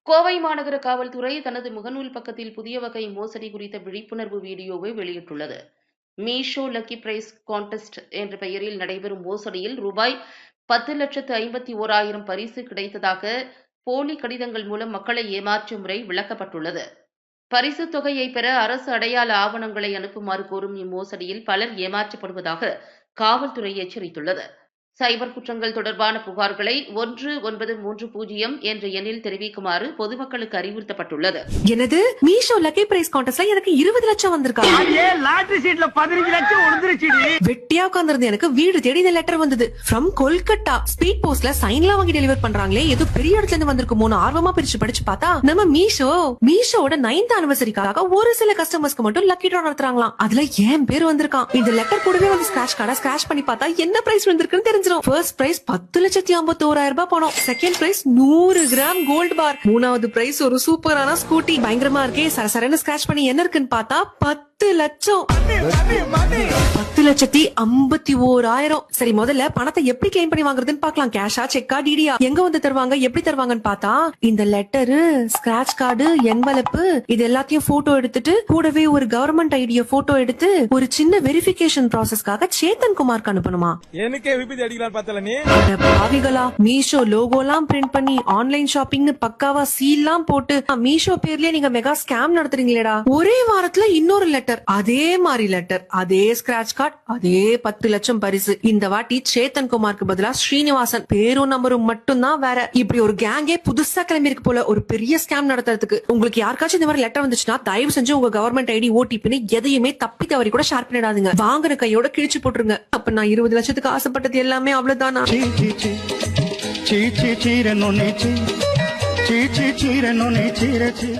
கோவை மாநகர காவல்துறை தனது முகநூல் பக்கத்தில் புதிய வகை மோசடி குறித்த விழிப்புணர்வு வீடியோவை வெளியிட்டுள்ளது. மீஷோ லக்கி பிரைஸ் கான்டெஸ்ட் என்ற பெயரில் நடைபெறும் மோசடியில் ரூபாய் 10,51,000 பரிசு கிடைத்ததாக போலி கடிதங்கள் மூலம் மக்களை ஏமாற்றும் முறை விளக்கப்பட்டுள்ளது. பரிசுத் தொகையை பெற அரசு அடையாள ஆவணங்களை அனுப்புமாறு கோரும் இம்மோசடியில் பலர் ஏமாற்றப்படுவதாக காவல்துறை எச்சரித்துள்ளது. சைபர் குற்றங்கள் தொடர்பான புகார்களை 1930 என்ற எண்ணில் தெரிவிக்குமாறு பொதுமக்களுக்கு அறிவுறுத்தப்பட்டுள்ளது. எனது மீஷோ லக்கி பிரைஸ் கான்டெஸ்ட்ல எனக்கு 20 லட்சம் வந்திருக்கா? லாட்டரி சீட்ல 15 லட்சம் விழுந்துருச்சுடி. வெட்டியா உட்கார்ந்திருந்த எனக்கு வீடு தேடி இந்த லெட்டர் வந்தது. ஃப்ரம் கொல்கட்டா. ஸ்பீட் போஸ்ட்ல சைன்லாம் வாங்கி டெலிவர் பண்றாங்களே, ஏதோ பெரிய இடத்துல இருந்து வந்திருக்குமோன்னு ஆர்வமா பிரிச்சு படிச்சு பார்த்தா நம்ம மீஷோட 9th ஆனிவர்சரிக்காக ஒரு சில கஸ்டமர்ஸ்க்கு மட்டும் லக்கி டிரா நடத்துறாங்களாம். அதுல என் பேர் வந்திருக்கான். இந்த லெட்டர் கூடவே வந்து ஸ்கிராட்ச் கார்டை ஸ்கிராட்ச் பண்ணி பார்த்தா என்ன பிரைஸ் வந்திருக்குன்னு தெரிஞ்சிரும். ஃபர்ஸ்ட் பிரைஸ் 10,51,000 ரூபாய் பணம். Second prize 100 gram gold bar. மூணாவது பிரைஸ் ஒரு சூப்பரான ஸ்கூட்டி. பயங்கரமா இருக்கே. சரசரன்னு ஸ்கிராட்ச் பண்ணி என்ன இருக்குன்னு பார்த்தா 10 லட்சம். 10,51,000. சரி, முதல்ல பணத்தை எப்படி கிளைம் பண்ணி வாங்குறதுன்னு பார்க்கலாம். கேஷா, செக்கா, டிடியா, எங்க வந்து தருவாங்க, எப்படி தருவாங்கன்னு பார்த்தா இந்த லெட்டரு, ஸ்கிராட்ச் கார்டு, என்வலப்பு இது எல்லாத்தையும் போட்டோ எடுத்துட்டு கூடவே ஒரு கவர்மெண்ட் ஐடிய போட்டோ எடுத்து ஒரு சின்ன வெரிஃபிகேஷன் ப்ராசஸ்க்காக சேத்தன் குமார்க்கு அனுப்பணுமா. எனக்கே விபத்து அடிக்கலாம் பார்த்தல நீ. பாவிகளா, மீஷோ லோகோலாம் பிரிண்ட் பண்ணி ஆன்லைன் ஷாப்பிங்னு பக்காவா சீல்லாம் போட்டு மீஷோ பேர்லயே நீங்க மெகா ஸ்கேம் நடத்துறீங்களேடா. ஒரே வாரத்துல இன்னொரு லெட்டர், அதே மாதிரி லெட்டர், அதே ஸ்கிராட்ச் கார்டு, அதே 10 லட்சம் பரிசு. இந்த வாட்டி சேத்தன் குமாருக்கு பதிலா ஸ்ரீனிவாசன் பேரும் நம்பரும் மட்டும் தான் வேற. இப்படி ஒரு கேங்கே புதுசா கிளம்பி இருக்கு போல ஒரு பெரிய ஸ்கேம் நடத்துறதுக்கு. உங்களுக்கு யாருக்காச்சும் இந்த மாதிரி லெட்டர் வந்துச்சுன்னா தயவு செஞ்சு உங்க கவர்மெண்ட் ஐடி, ஓடிபின்னு எதையுமே தப்பி தவறி கூட ஷேர் பண்ணிடாதீங்க. வாங்குற கையோட கிழிச்சு போட்டுருங்க. அப்ப நான் 20 லட்சத்துக்கு ஆசைப்பட்டது எல்லாமே அவ்வளவுதானா? చీరను నీ చీరను నీ చీర చీ